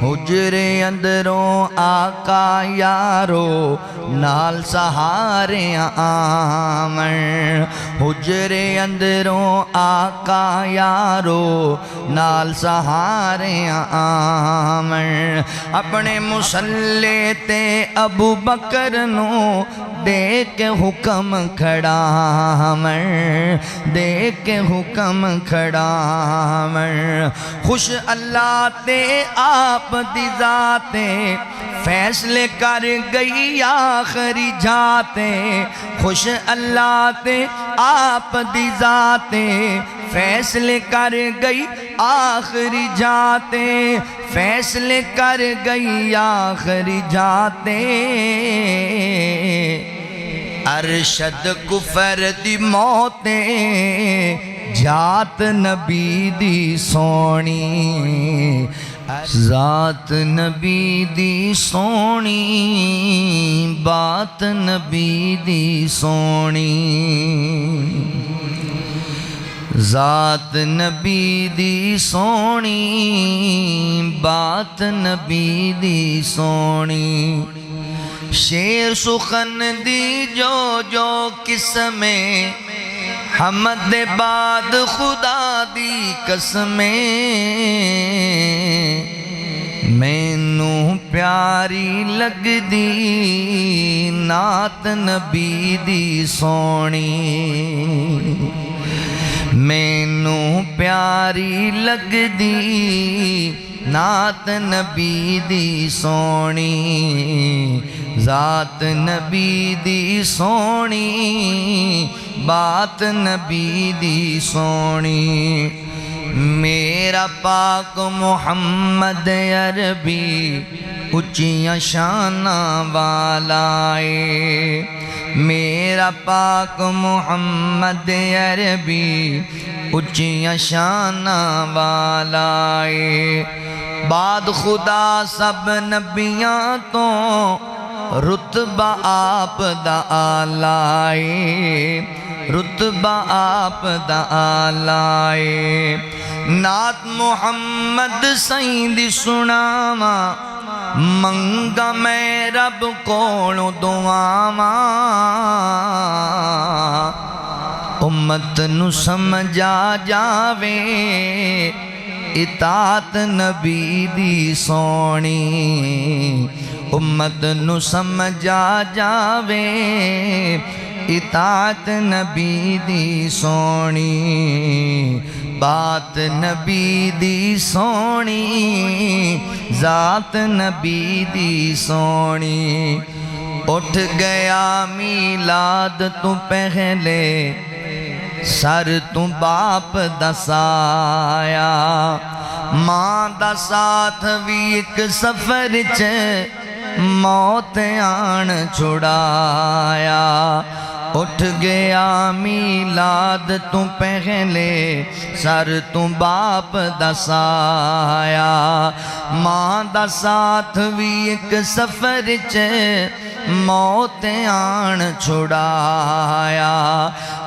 حجرے اندروں آقا یارو نال سہارے آمن حجرے اندروں آقا یارو نال سہارے آمن اپنے مسلے تے ابو بکر نو دے کے حکم کھڑا من دے کے حکم کھڑا من خوش اللہ تے آپ دی ذاتے فیصلے کر گئی آخری جاتے خوش اللہ تے آپ دی ذاتے فیصلے کر گئی آخری جاتے فیصلے کر گئی آخری جاتے ارشد کفر دی موتیں جات نبی دی سونی ذات نبی دی سونی بات نبی دی سونی ذات نبی دی سونی بات نبی دی سونی شیر سخن دی جو قسمیں حمد بعد خدا دی قسمیں مینوں پیاری لگ دی نعت نبی دی سونی مینوں پیاری لگ دی نعت نبی دی سونی ذات نبی دی سونی بات نبی دی سونی میرا پاک محمد عربی اچیاں شاناں والا ہے میرا پاک محمد عربی اچیاں شاناں والا ہے بعد خدا سب نبیاں تو رتبہ آپ دا آلہ ہے رتبہ آپ دا آلہ ہے نعت محمد سائیں دی سناواں منگا میں رب کولوں دعاواں امت نو سمجھا جاوے اطاعت نبی دی سونی امت نو سمجھا جاوے اطاعت نبی دی سونی بات نبی دی سونی ذات نبی دی سونی اٹھ گیا میلاد تو پہلے سر تو باپ دسایا ماں دا ساتھ بھی ایک سفر چ موت آن چھڑایا اٹھ گیا میلاد تو پہلے سر تو باپ دسایا ماں دا ساتھ بھی ایک سفر چ موت آن چھڑایا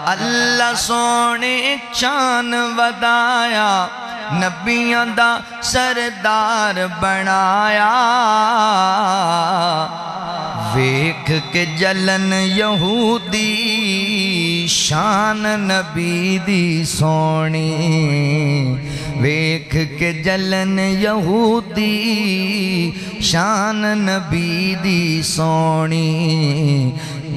اللہ سونے شان ودایا نبیاں دا سردار بنایا ویکھ کے جلن یہودی شان نبی دی سونی ویکھ کے جلن یہودی شان نبی دی سونی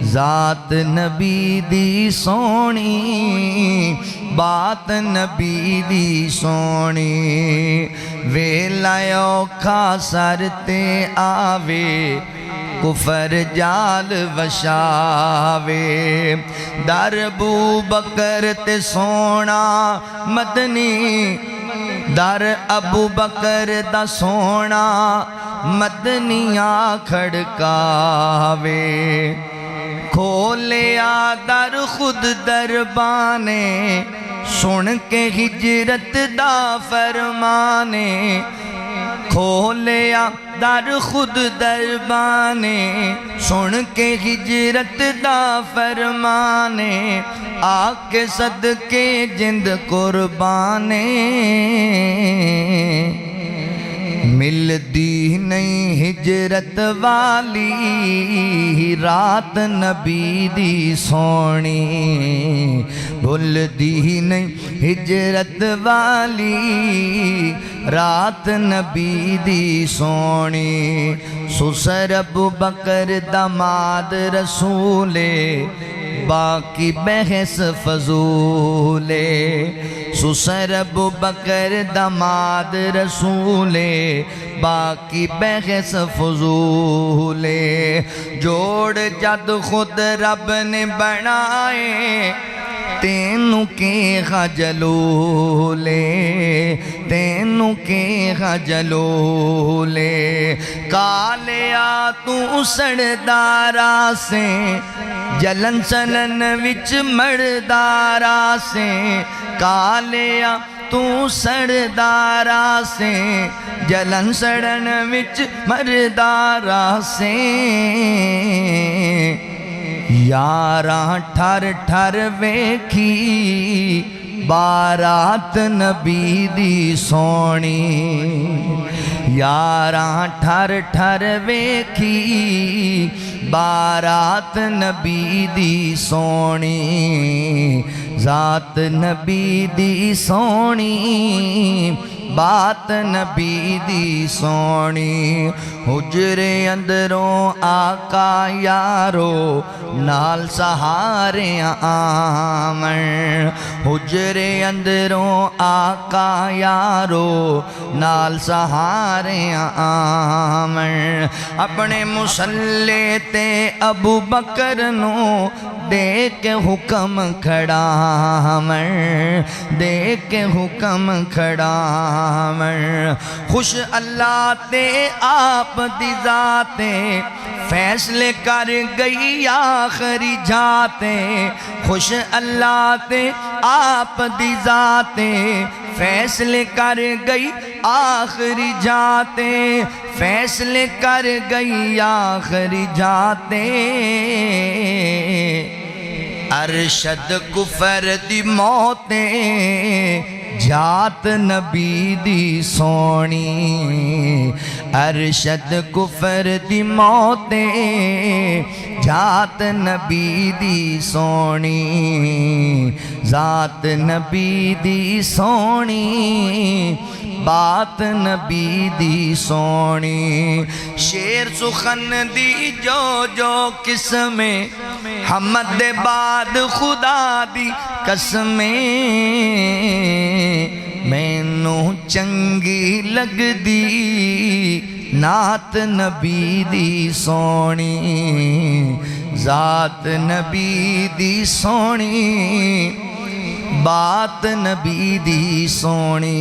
ذات نبی دی سونی بات نبی دی سونی ویلا اوکھا سر تے آوے کفر جال وشاوے در ابو بکر تے سونا مدنی در ابو بکر دا سونا مدنیاں کھڑکاوے کھولیا در خود دربانے سن کے ہجرت دا فرمانے کھولیا در خود دربانے سن کے ہجرت دا فرمانے آکے صدقے جند قربانے مل دی نہیں ہجرت والی رات نبی دی سونی بھلدی نہیں ہجرت والی رات نبی دی سونی سسر ابو بکر داماد رسولے باقی بحث فضولے سسر ابو بکر داماد رسولے باقی بحث فضولے جوڑ جد خود رب نے بنائے تینوں کے خجلولے تینوں کے خجلولے کالیا تو سڑدارا سے جلن سنن وچ مردارا سے کالیا تو سڑدارا سے جلن سڑن وچ مردارا سے یاراں ٹھر ٹھر ویکھی بارات نبی دی سونی یاراں ٹھر ٹھر ویکھی بارات نبی دی سونی ذات نبی دی سونی بات نبی دی سونی حجرے اندروں آقا یارو نال سہارے آمن حجرے اندروں آقا یارو نال سہارے آمن اپنے مسلے تے ابو بکر نو دے کے حکم کھڑا من دے کے حکم کھڑا من خوش اللہ تے آپ دی ذاتے فیصلے کر گئی آخری جاتے خوش اللہ تے آپ دی ذاتے فیصلے کر گئی آخری جاتے فیصلے کر گئی آخری جاتے ارشد کفر دی موتیں جات نبی دی سونی ارشد کفر دی موتیں جات نبی دی سونی ذات نبی دی سونی بات نبی دی سونی شیر سخن دی جو جو قسمیں حمد دے بعد خدا دی قسمیں مینوں چنگی لگ دی نعت نبی دی سونی ذات نبی دی سونی بات نبی دی سونی